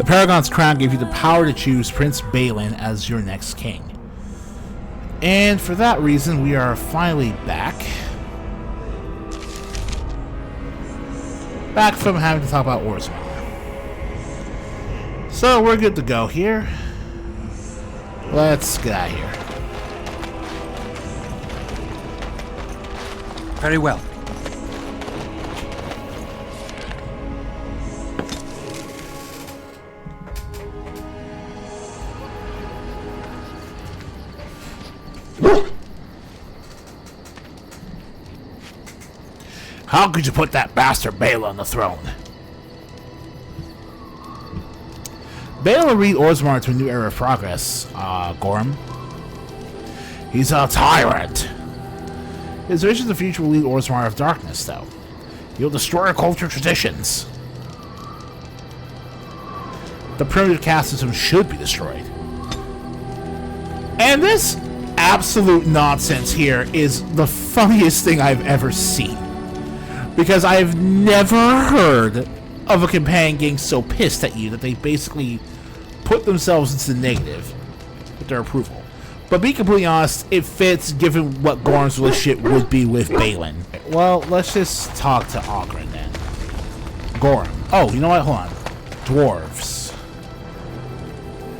Paragon's crown gave you the power to choose Prince Balin as your next king. And for that reason, we are finally back. Back from having to talk about Orzammar. So we're good to go here. Let's get out of here. Very well. How could you put that bastard Balin on the throne? Balin will lead Orzammar to a new era of progress, Gorim. He's a tyrant. His vision of the future will lead Orzammar of darkness, though. He'll destroy our culture traditions. The primitive caste system should be destroyed. And this absolute nonsense here is the funniest thing I've ever seen. Because I've never heard of a companion getting so pissed at you that they basically put themselves into the negative with their approval. But be completely honest, it fits given what Gorim's relationship would be with Balin. Well, let's just talk to Ogren then. Gorim. Oh, you know what? Hold on. Dwarves.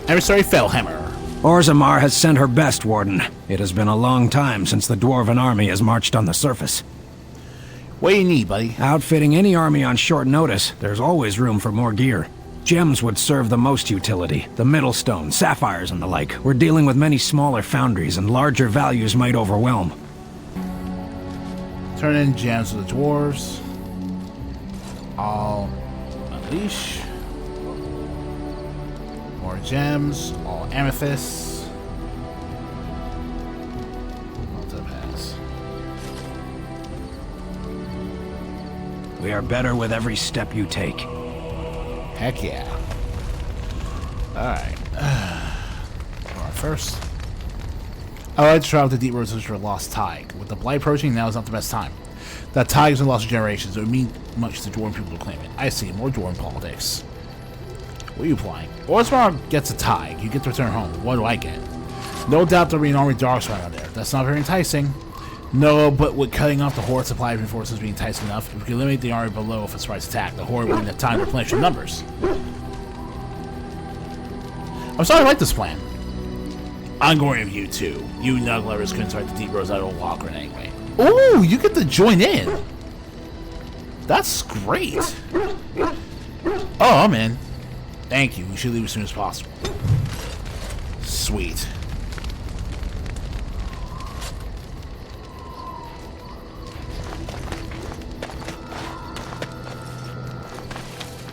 Emissary Fellhammer. Orzammar has sent her best, Warden. It has been a long time since the Dwarven army has marched on the surface. What do you need, buddy? Outfitting any army on short notice, there's always room for more gear. Gems would serve the most utility. The Middlestone, sapphires, and the like. We're dealing with many smaller foundries, and larger values might overwhelm. Turn in gems to the dwarves. I'll unleash. More gems. All amethysts. We are better with every step you take. Heck yeah. Alright. First, I would like to travel to deep roads which were lost Thaig. With the blight approaching, now is not the best time. That Thaig has been lost for generations. It would mean much to Dwarven people to claim it. I see. More Dwarven politics. What are you applying? Orzammar gets a Thaig. You get to return home. What do I get? No doubt there'll be an army of darkspawn out there. That's not very enticing. No, but with cutting off the Horde supply of reinforcements being enticing enough, if we can eliminate the army below with a surprise attack, the Horde wouldn't have time to replenish their numbers. I'm sorry I like this plan. I'm going with you too. You nug lovers couldn't start the deep roads out of Walker anyway. Ooh, you get to join in. That's great. Oh, I'm in. Thank you. We should leave as soon as possible. Sweet.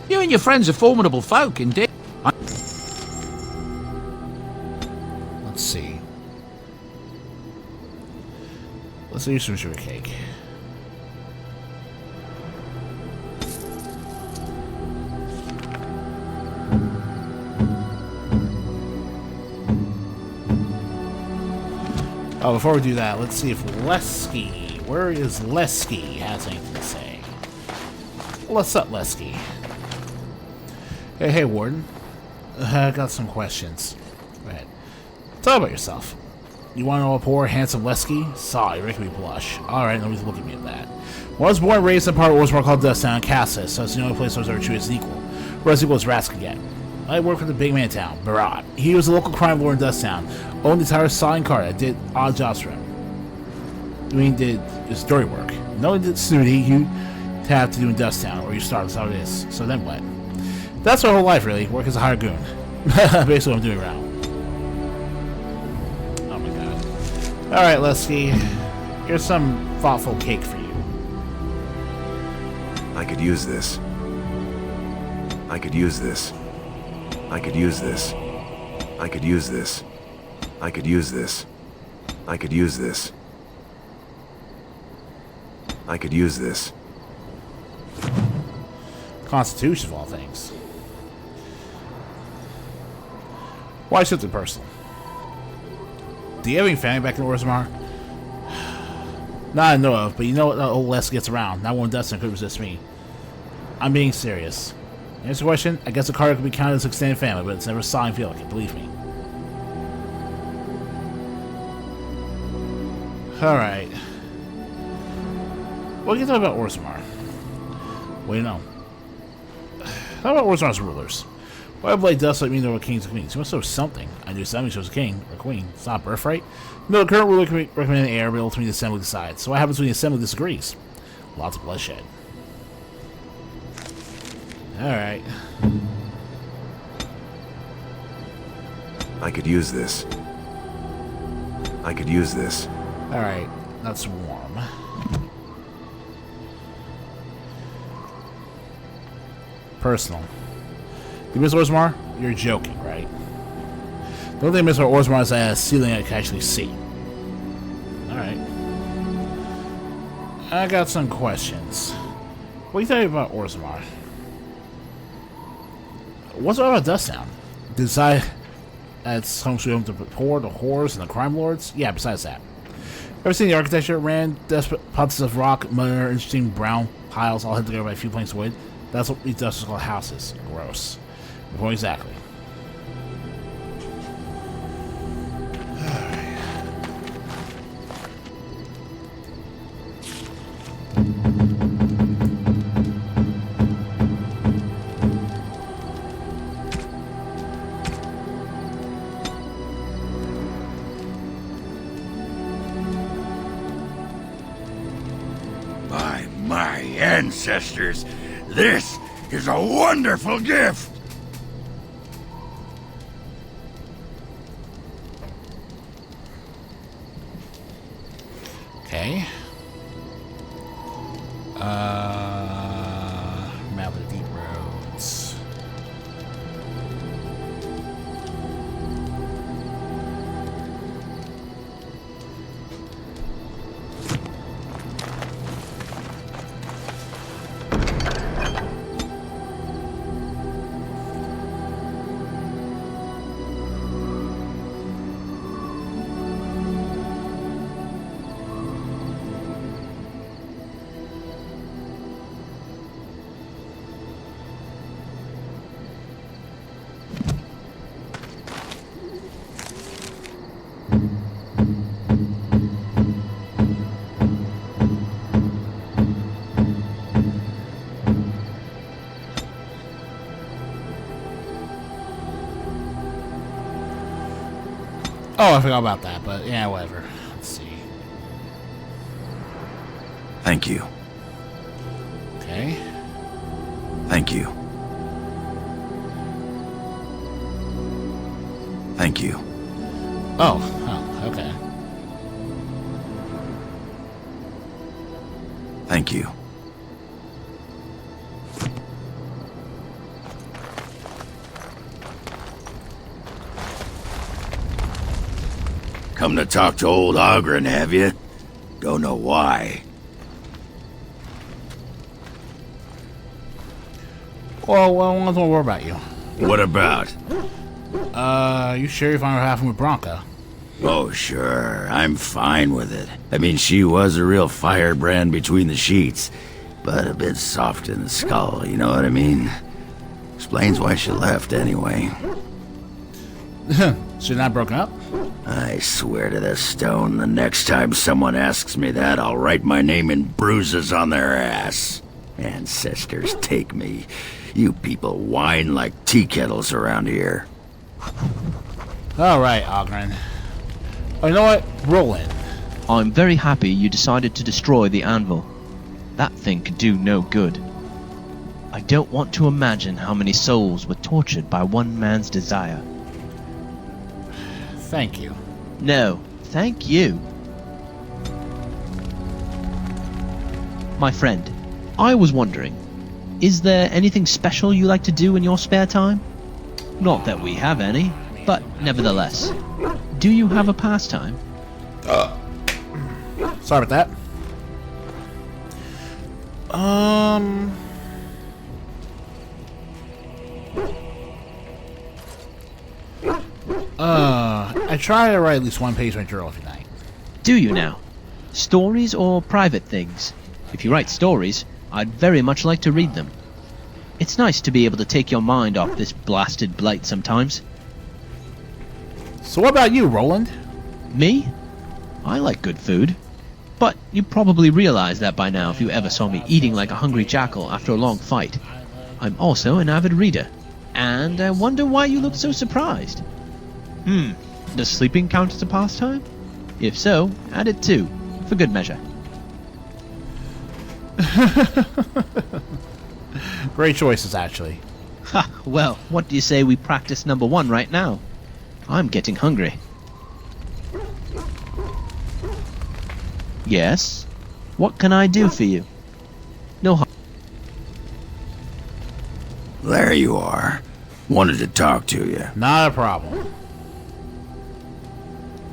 You and your friends are formidable folk, indeed. Let's see. Let's do some sugar cake. Oh, before we do that, let's see if Lesky, where is Lesky, has anything to say. What's up, Lesky? Hey, Warden. I got some questions. Go ahead. Tell about yourself. You want to know a poor, handsome Lesky? Sorry, you're making me blush. Alright, nobody's looking at me at that. Well, I was born and raised in a part of Orzammar called Dusttown, Cassis, so it's the only place I was ever treated as an equal. Whereas equal as rats can get. I worked for the big man in town, Barat. He was a local crime lord in Dusttown. Owned the entire sawing cart. I did odd jobs for him. I mean, did his dirty work. No one did snooty you have to do in Dusttown, or you start, that's how it is. So then what? That's my whole life, really. Work as a hired goon. Basically what I'm doing around. Oh my god. Alright, Lesky. Here's some thoughtful cake for you. I could use this. I could use this. I could use this. I could use this. I could use this. I could use this. I could use this. Constitution, of all things. Why something personal? Do you have any family back in Orzammar? Not I know of, but you know what old Les gets around. Not one doesn't could resist me. I'm being serious. Answer the question, I guess a cargo can be counted as extended family, but it's never saw and feel like it, believe me. Alright. What can you talk about Orzammar? What do you know? How about Orzammar's rulers? Why Blade does like mean there were kings and queens? He must know something. I knew somebody chose a king or queen. It's not birthright. No, the current ruler can recommend an heir, but ultimately the assembly decides. So what happens when the assembly disagrees? Lots of bloodshed. Alright. I could use this. I could use this. Alright, that's warm. Personal. You miss Orzammar? You're joking, right? The only thing I miss about Orzammar is a ceiling I can actually see. Alright. I got some questions. What do you think about Orzammar? What's all about Dust Sound? Decide that's home sweet home to the poor, the whores, and the crime lords? Yeah, besides that. Ever seen the architecture? Rand, desperate pots of rock, mud, interesting brown piles all held together by a few planks of wood. That's what these dust called houses. Gross. Well, exactly. By my ancestors, this is a wonderful gift! Okay. Map of the deep roads. Oh, I forgot about that, but yeah, whatever. Let's see. Thank you. Okay. Thank you. Thank you. Oh, okay. Thank you. Come to talk to old Ogren, have you? Don't know why. Well, I want to know more about you. What about? You sure you're fine with having with Bronca? Oh, sure. I'm fine with it. I mean, she was a real firebrand between the sheets, but a bit soft in the skull, you know what I mean? Explains why she left, anyway. So you're not broken up? I swear to the stone, the next time someone asks me that, I'll write my name in bruises on their ass. Ancestors take me. You people whine like tea kettles around here. Alright, Ogren. Oh, you know what? Roll in. I'm very happy you decided to destroy the anvil. That thing could do no good. I don't want to imagine how many souls were tortured by one man's desire. Thank you. No, thank you. My friend, I was wondering, is there anything special you like to do in your spare time? Not that we have any, but nevertheless. Do you have a pastime? Sorry about that. I try to write at least one page in my journal every night. Do you now? Stories or private things? If you write stories, I'd very much like to read them. It's nice to be able to take your mind off this blasted blight sometimes. So what about you, Roland? Me? I like good food. But you probably realize that by now if you ever saw me eating like a hungry jackal after a long fight. I'm also an avid reader. And I wonder why you look so surprised. Does sleeping count as a pastime? If so, add it too, for good measure. Great choices, actually. Ha, well, what do you say we practice number 1 right now? I'm getting hungry. Yes? What can I do for you? No harm. There you are. Wanted to talk to you. Not a problem.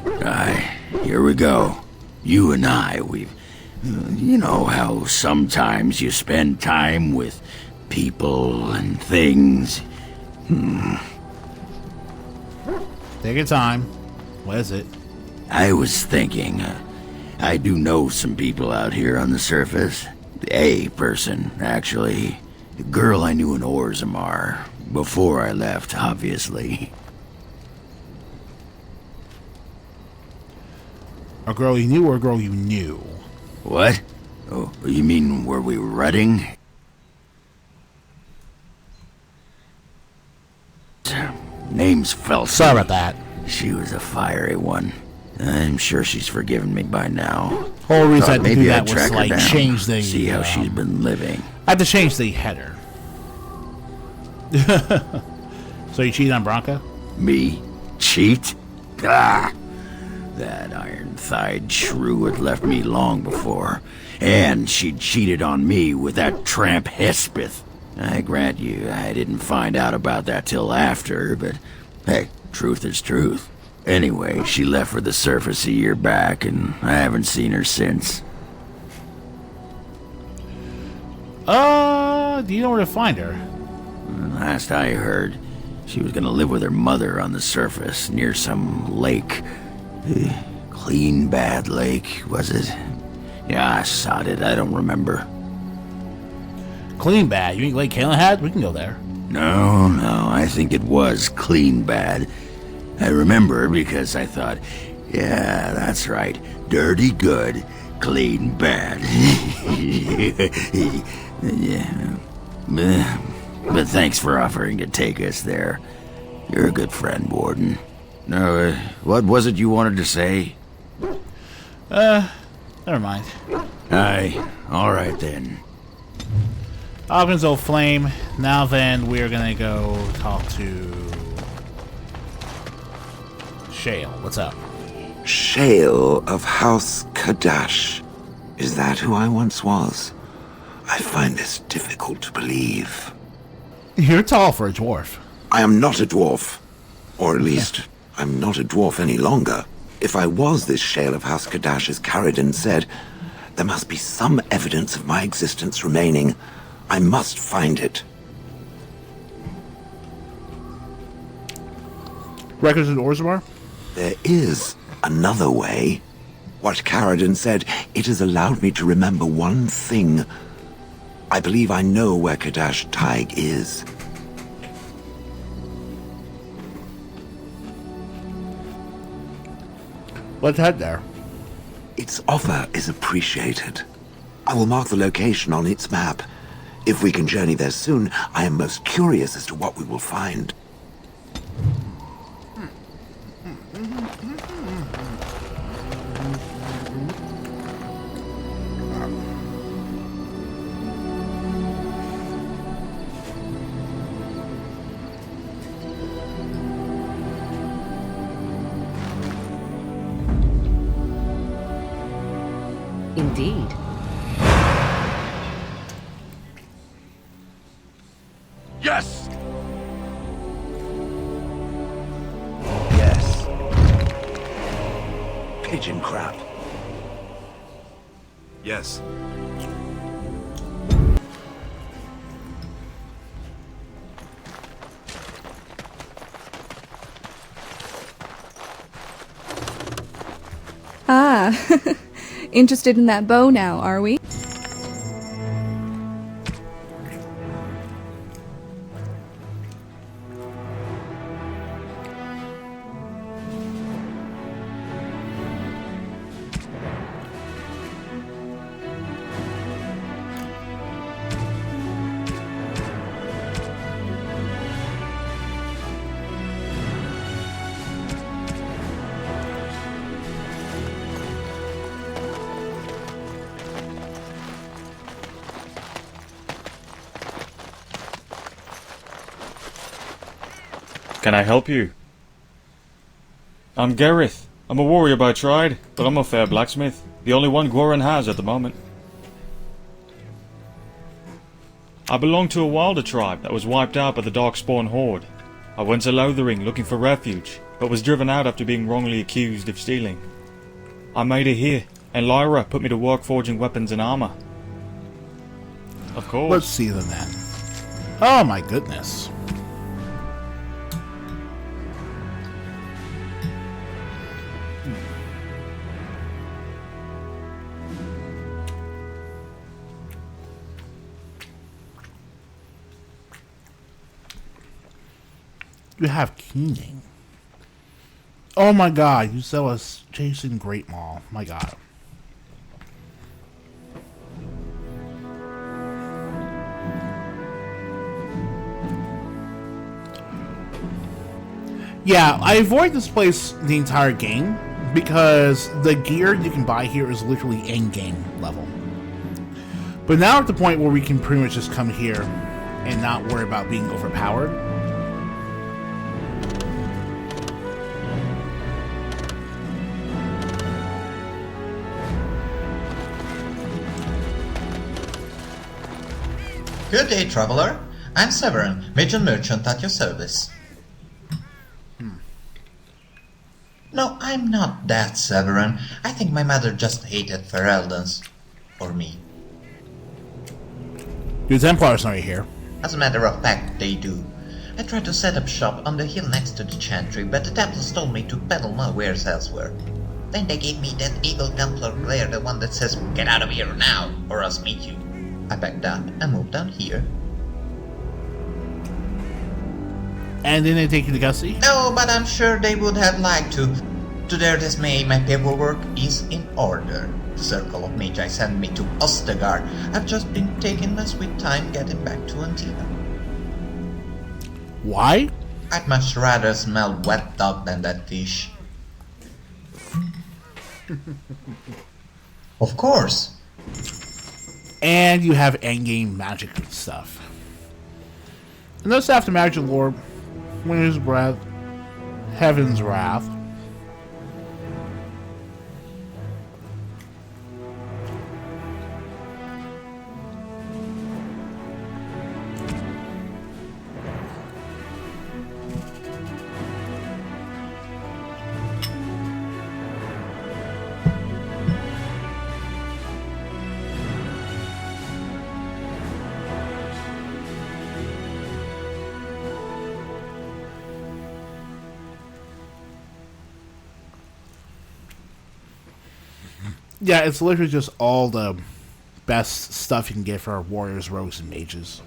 Aye, here we go. You and I, we've... You know how sometimes you spend time with people and things? Take your time. What is it? I was thinking, I do know some people out here on the surface. A person, actually. The girl I knew in Orzammar. Before I left, obviously. A girl you knew or a girl you knew? What? Oh, you mean were we rutting? Name's Felsen. Sorry about that. She was a fiery one. I'm sure she's forgiven me by now. Whole reason I Thought had to maybe do that I'd was track to, her like, down, change the... see how she's been living. I had to change the header. So you cheated on Bronca? Me? Cheat? Ah! That iron thighed shrew had left me long before. And she'd cheated on me with that tramp Hespeth. I grant you, I didn't find out about that till after, but hey, truth is truth. Anyway, she left for the surface a year back, and I haven't seen her since. Do you know where to find her? Last I heard, she was gonna live with her mother on the surface, near some lake. Clean Bad Lake, was it? Yeah, I sod it, I don't remember. Clean Bad? You mean Lake Calenhad? We can go there. No, I think it was Clean Bad. I remember because I thought, yeah, that's right. Dirty good, clean bad. Yeah. But thanks for offering to take us there. You're a good friend, Warden. No, what was it you wanted to say? Never mind. Aye, alright then. Ogden's old flame. Now then, we're gonna go talk to... Shale. What's up? Shale of House Kadash. Is that who I once was? I find this difficult to believe. You're tall for a dwarf. I am not a dwarf. Or at least, I'm not a dwarf any longer. If I was this Shale of House Kadash, as Caridin said, there must be some evidence of my existence remaining. I must find it. Records in Orzammar? There is another way. What Caridin said, it has allowed me to remember one thing. I believe I know where Kadash Thaig is. Let's head there. Its offer is appreciated. I will mark the location on its map. If we can journey there soon, I am most curious as to what we will find. Indeed. Yes! Yes. Pigeon crap. Yes. Ah, interested in that bow now, are we? Can I help you? I'm Gareth. I'm a warrior by trade, but I'm a fair blacksmith. The only one Gorim has at the moment. I belong to a wilder tribe that was wiped out by the Darkspawn Horde. I went to Lothering looking for refuge, but was driven out after being wrongly accused of stealing. I made it here, and Lyra put me to work forging weapons and armor. Of course. Let's see them then. Oh my goodness. You have keening. Oh my god, you sell us chasing Great Maul. My god. Yeah, I avoid this place the entire game because the gear you can buy here is literally in-game level. But now we're at the point where we can pretty much just come here and not worry about being overpowered. Good day, traveler. I'm Severin, major merchant at your service. No, I'm not that Severin. I think my mother just hated Fereldans. Or me. The Templars are here. As a matter of fact, they do. I tried to set up shop on the hill next to the chantry, but the Templars told me to peddle my wares elsewhere. Then they gave me that evil Templar glare, the one that says, "Get out of here now, or else meet you." I backed up and moved down here. And then they take you to custody? No, but I'm sure they would have liked to. To their dismay, my paperwork is in order. The Circle of Magi sent me to Ostergard. I've just been taking my sweet time getting back to Antina. Why? I'd much rather smell wet dog than that fish. Of course. And you have endgame magic stuff. And those after magic lore, Winter's Breath, Heaven's Wrath. Yeah, it's literally just all the best stuff you can get for our warriors, rogues, and mages.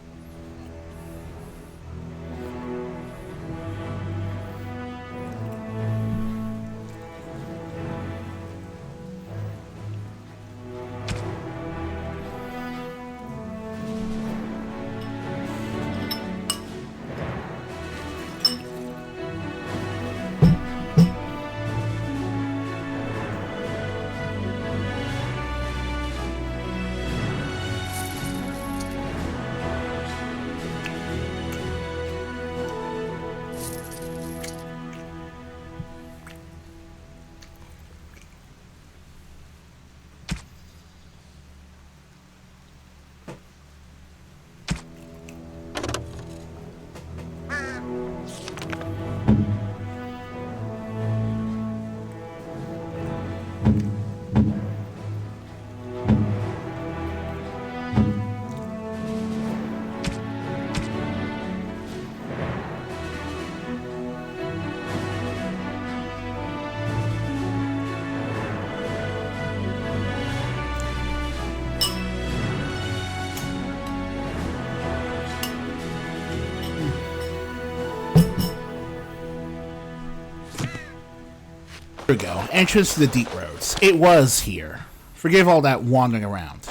Here we go. Entrance to the Deep Roads. It was here. Forgive all that wandering around.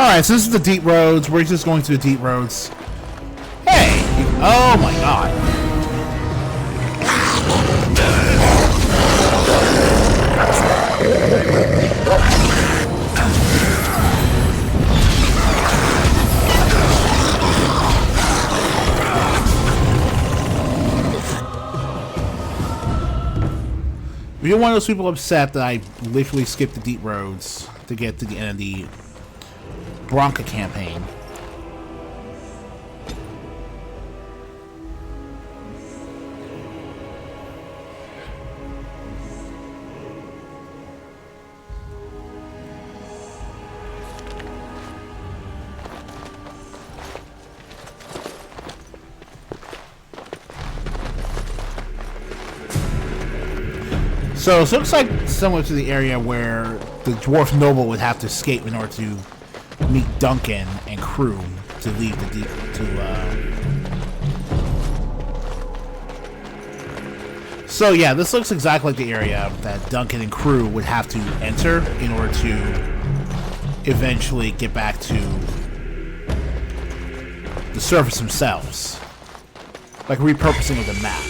Alright, so this is the deep roads. We're just going through the deep roads. Hey! Oh my god. If you're one of those people upset that I literally skipped the deep roads to get to the end of the Bronca campaign. So it looks like similar to the area where the dwarf noble would have to escape in order to meet Duncan and crew to leave the deep So yeah, this looks exactly like the area that Duncan and crew would have to enter in order to eventually get back to the surface themselves. Like repurposing of the map.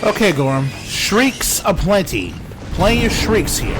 Okay, Gorim. Shrieks aplenty. Play your shrieks here.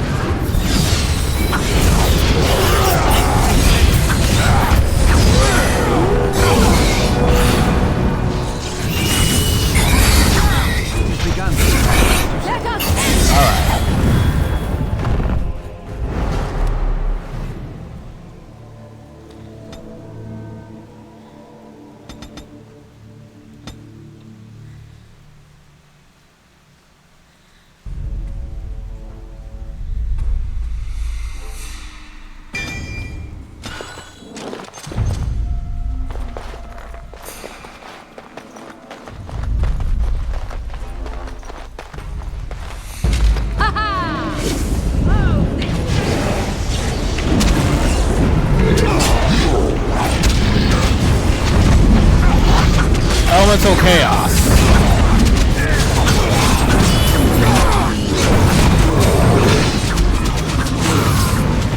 Elemental chaos.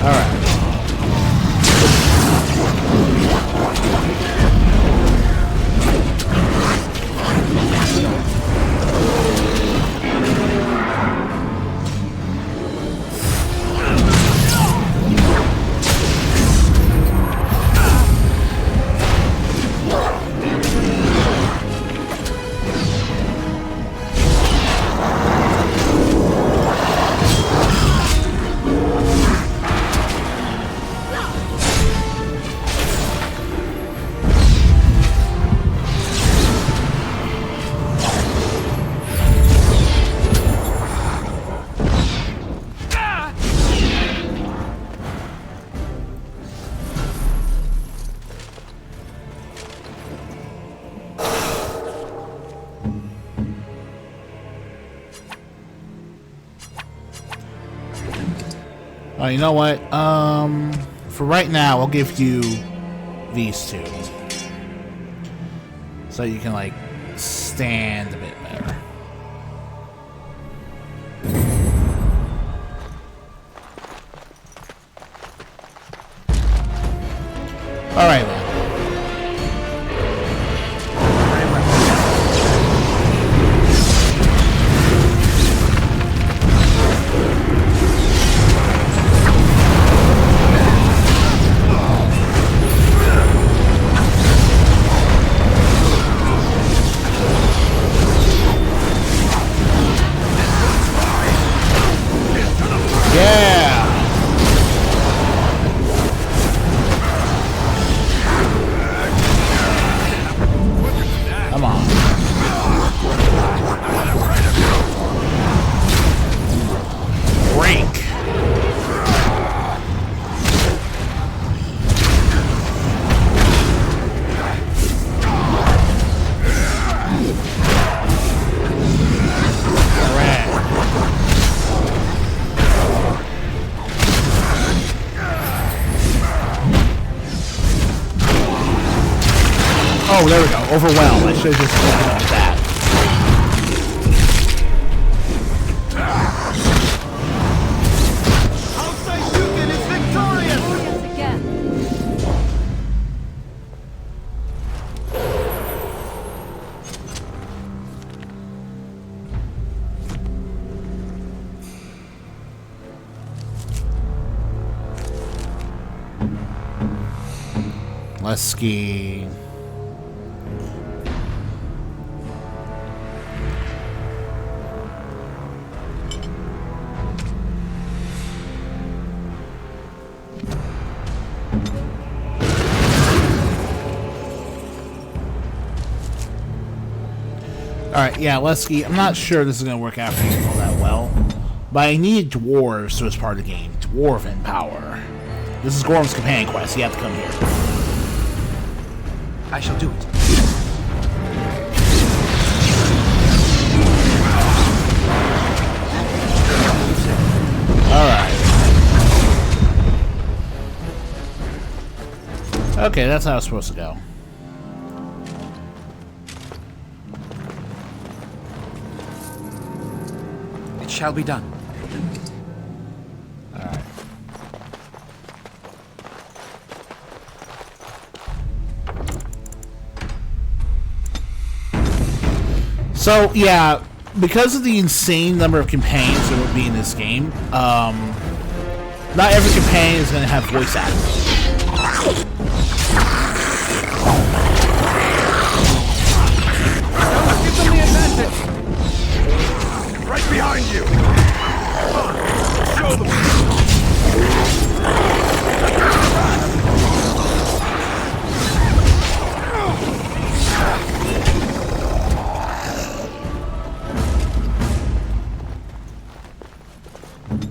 Alright. You know what? For right now, I'll give you these two. So you can, like, stand a bit better. Alright then. overwhelmed. I should have just done with that. Let's ski. Alright, yeah, let's ski. I'm not sure this is going to work out for you all that well, but I need dwarves to this part of the game. Dwarven power. This is Gorim's companion quest. You have to come here. I shall do it. Alright. Okay, that's how it's supposed to go. It shall be done. Alright. So, yeah, because of the insane number of companions that would be in this game, not every companion is going to have voice acting. Give them the advantage! Right behind you! Come on, show them!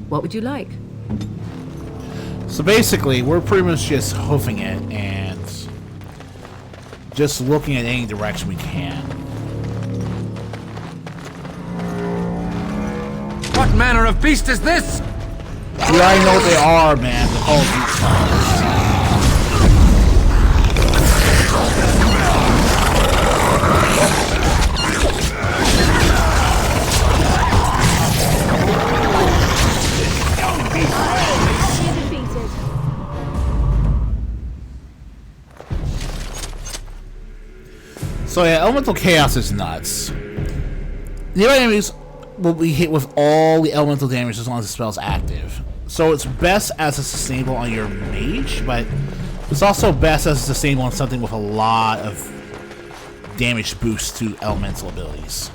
What would you like? So basically, we're pretty much just hoofing it and just looking at any direction we can. What manner of beast is this? You already know what they are, man. They're called vigilance. So yeah, Elemental Chaos is nuts. Nearby enemies will be hit with all the elemental damage as long as the spell's active. So it's best as a sustainable on your mage, but it's also best as a sustainable on something with a lot of damage boost to elemental abilities.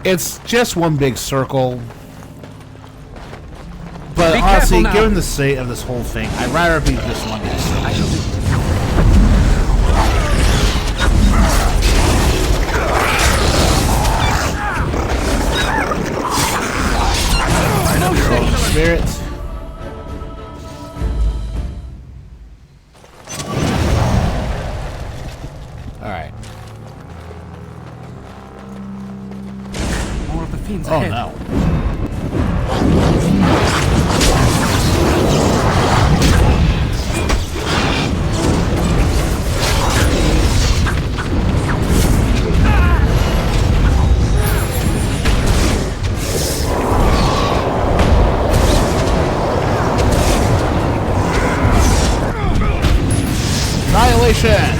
It's just one big circle. But honestly, given the state of this whole thing, I'd rather be just one big circle. I shall do it. Spirits. Alright. More of the fiends Oh ahead. no. Annihilation!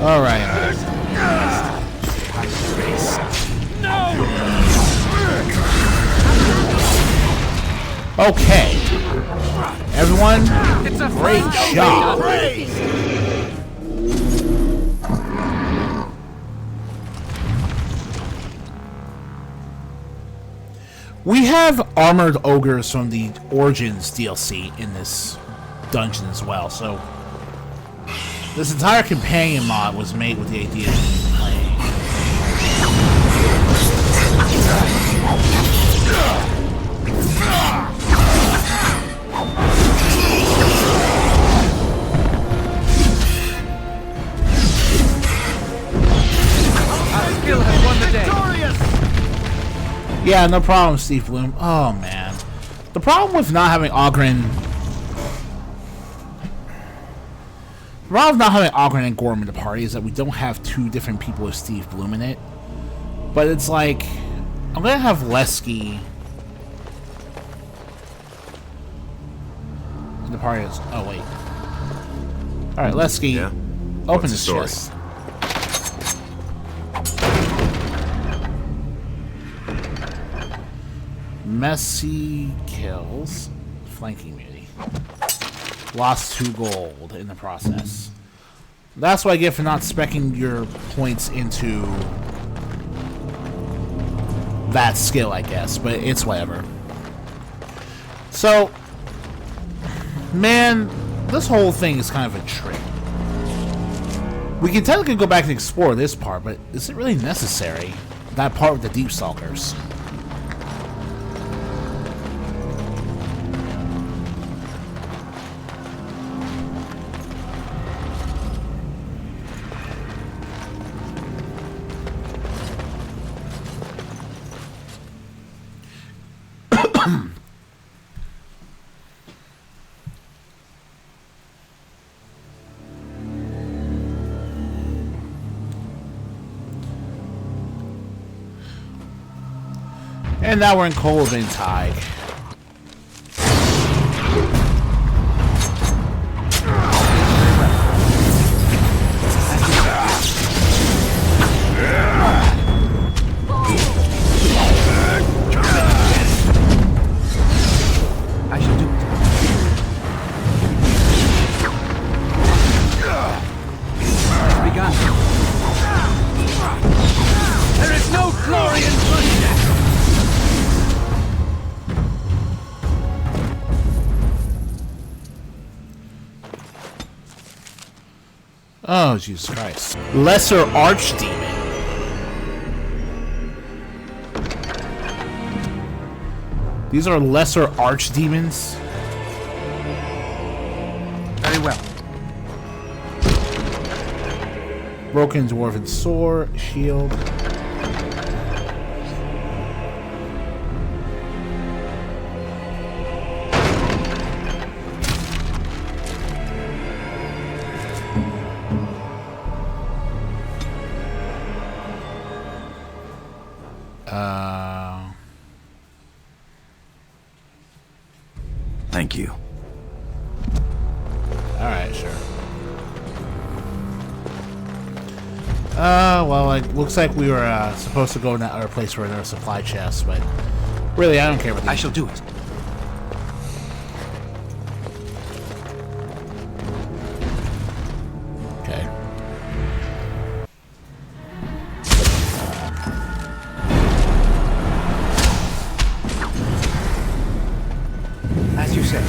Alright. Okay. Everyone, great job. We have armored ogres from the Origins DLC in this dungeon as well, so this entire companion mod was made with the idea of playing. Our skill has won the day. Yeah, no problem, Steve Bloom. Oh, man. The problem with not having Ogren... The problem with not having Ogren and Gorim in the party is that we don't have two different people with Steve Bloom in it. But it's like... I'm gonna have Lesky... in the party is... Oh, wait. Alright, Lesky. Yeah? Open What's the this story? chest. Messy kills. Flanking immunity. Lost 2 gold in the process. That's what I get for not speccing your points into that skill, I guess. But it's whatever. So, man, this whole thing is kind of a trick. We can technically go back and explore this part, but is it really necessary? That part with the Deep Stalkers. And now we're in Colvin Thaig. I shall do it. It's begun. There is no glory in bloodshed. Oh, Jesus Christ. Lesser Archdemon. These are lesser archdemons? Very well. Broken Dwarven Sword, Shield. Thank you. Alright, sure. Well, it looks like we were supposed to go in that other place where there are supply chests, but really, I don't care what I shall do it. Okay. As you say.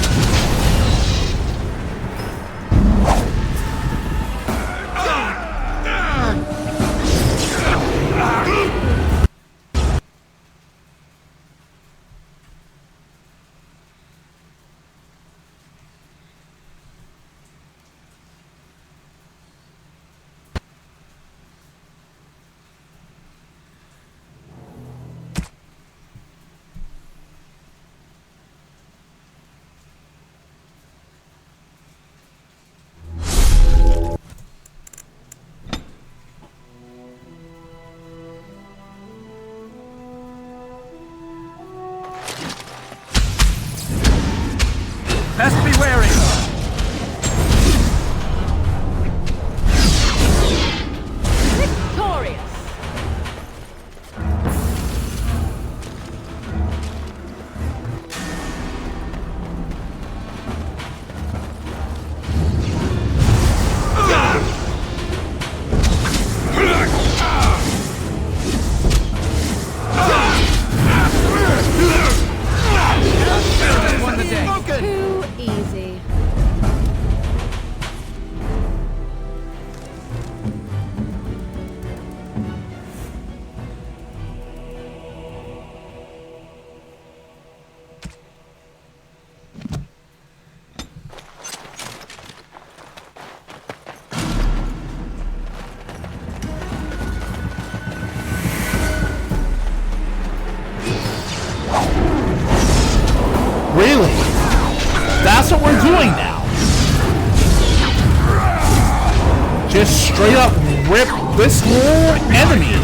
rip, this whole enemy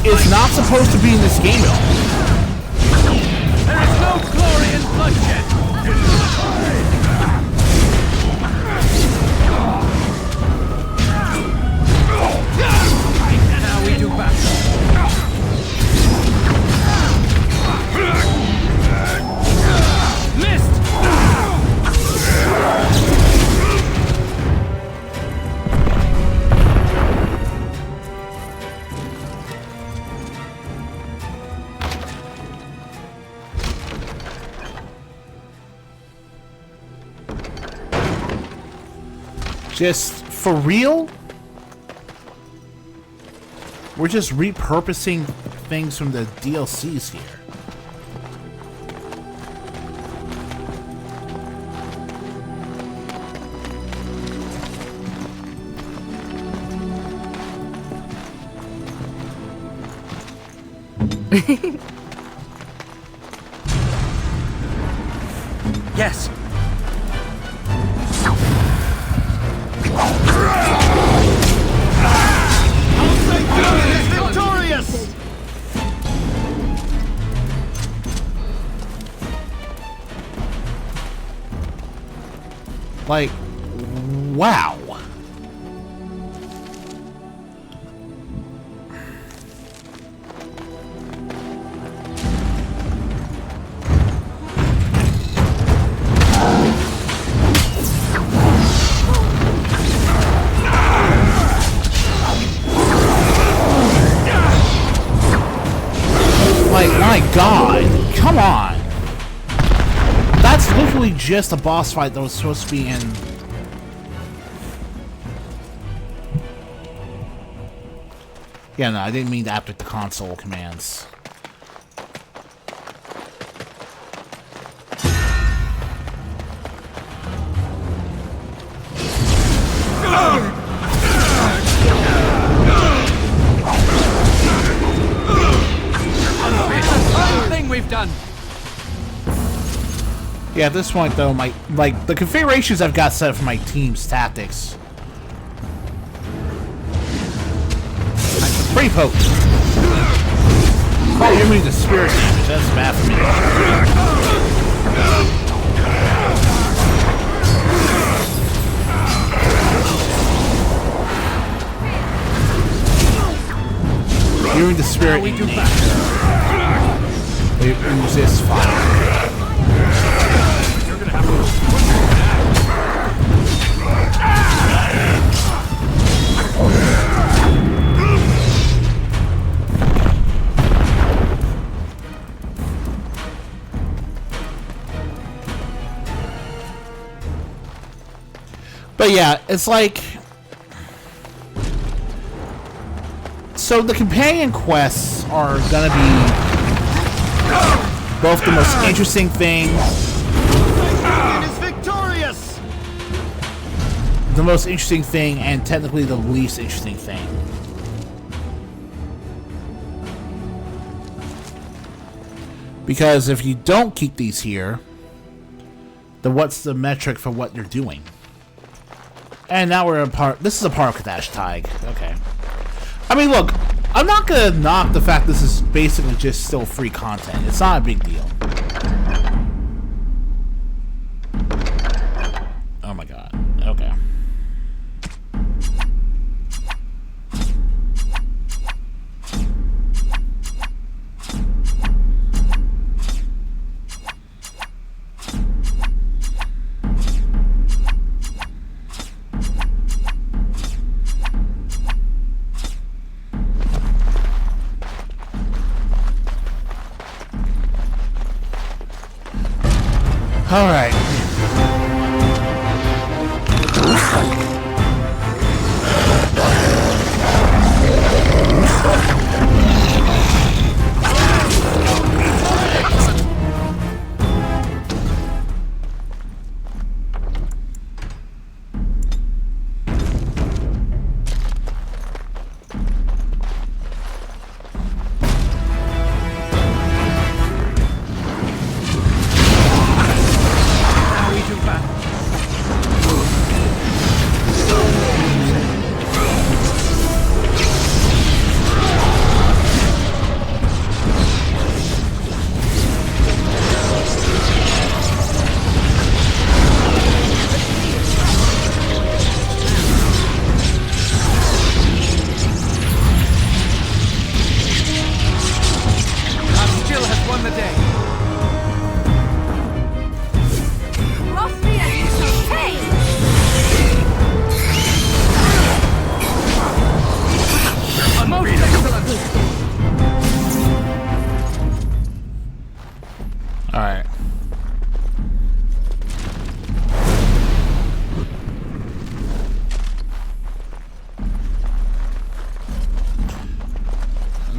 is not supposed to be in this game at all. There is no glory in bloodshed! Now we do battle. Missed! Just for real? We're just repurposing things from the DLCs here. Yes. Victorious! Like, wow. Like, my God, come on. That's literally just a boss fight that was supposed to be in. Yeah, no, I didn't mean to after the console commands. Thing we've done. Yeah, at this point though, the configurations I've got set for my team's tactics, pretty potent. Oh, you're moving the spirit damage. That's bad for me. You're the spirit damage. It resists fire. You're gonna have to. But yeah, it's like... So the companion quests are gonna be both the most interesting thing... It is victorious! The most interesting thing and technically the least interesting thing. Because if you don't keep these here, then what's the metric for what you're doing? And now we're a part. This is a part of Kadash Thaig. Okay. I mean, look, I'm not gonna knock the fact this is basically just still free content. It's not a big deal. Oh my god. Okay. All right.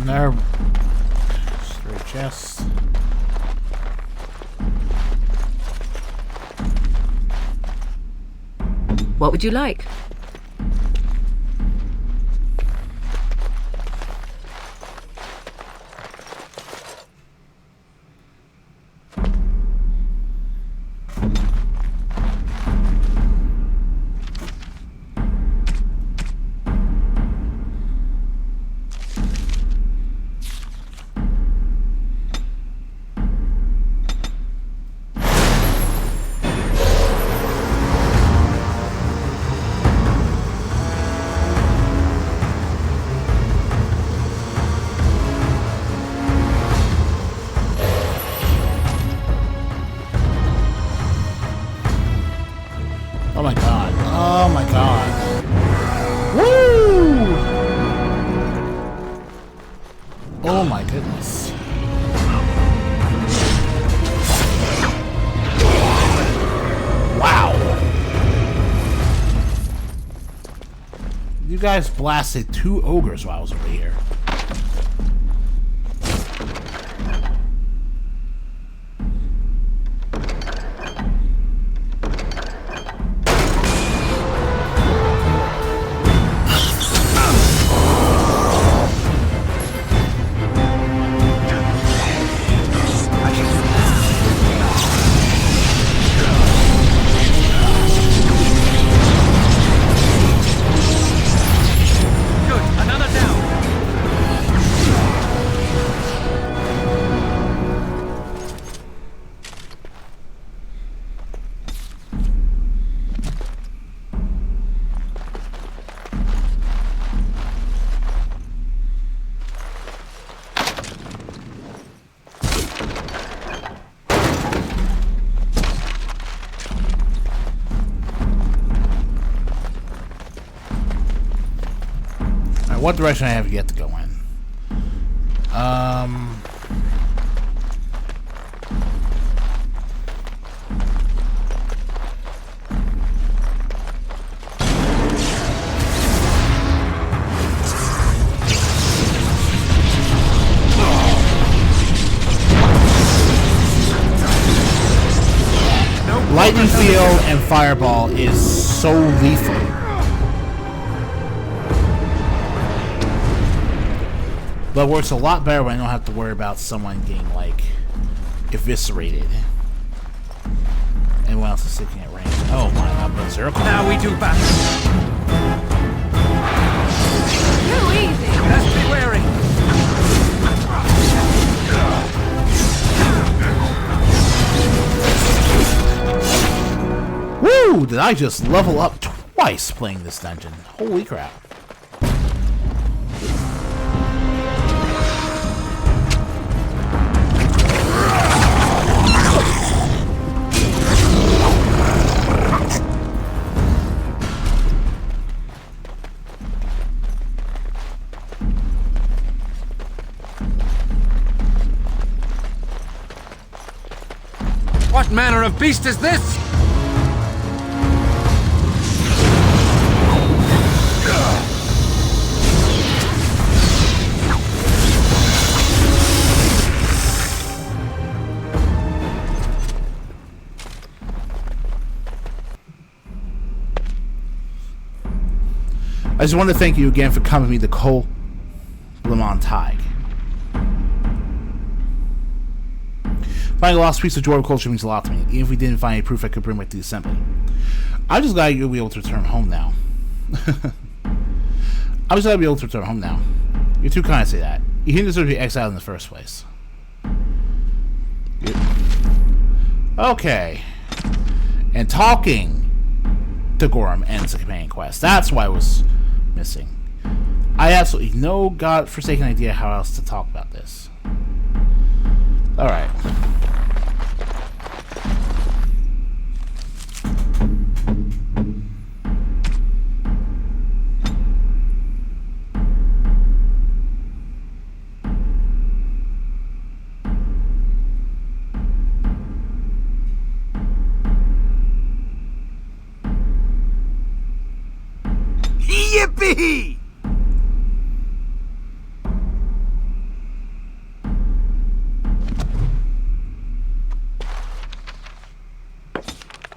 There. Straight chest. What would you like? Oh my god. Oh my god. Woo! Oh my goodness. Wow. You guys blasted 2 ogres while I was over here. What direction I have yet to go in? Lightning Field and Fireball is so lethal. But it works a lot better when I don't have to worry about someone getting, like, eviscerated. Anyone else is sticking at range. Oh my god, Berserk. Now we do battle. Too easy. Best be wary. Woo! Did I just level up twice playing this dungeon? Holy crap. What manner of beast is this? I just want to thank you again for coming with me to Gorim on Thaig. Finding a lost piece of Dwarven culture means a lot to me, even if we didn't find any proof I could bring back to the assembly. I'm just glad you'll be able to return home now. I'm just glad to be able to return home now. You're too kind to say that. You didn't deserve to be exiled in the first place. Okay. And talking to Gorim ends the companion quest. That's why I was missing. I absolutely no godforsaken idea how else to talk about this. Alright.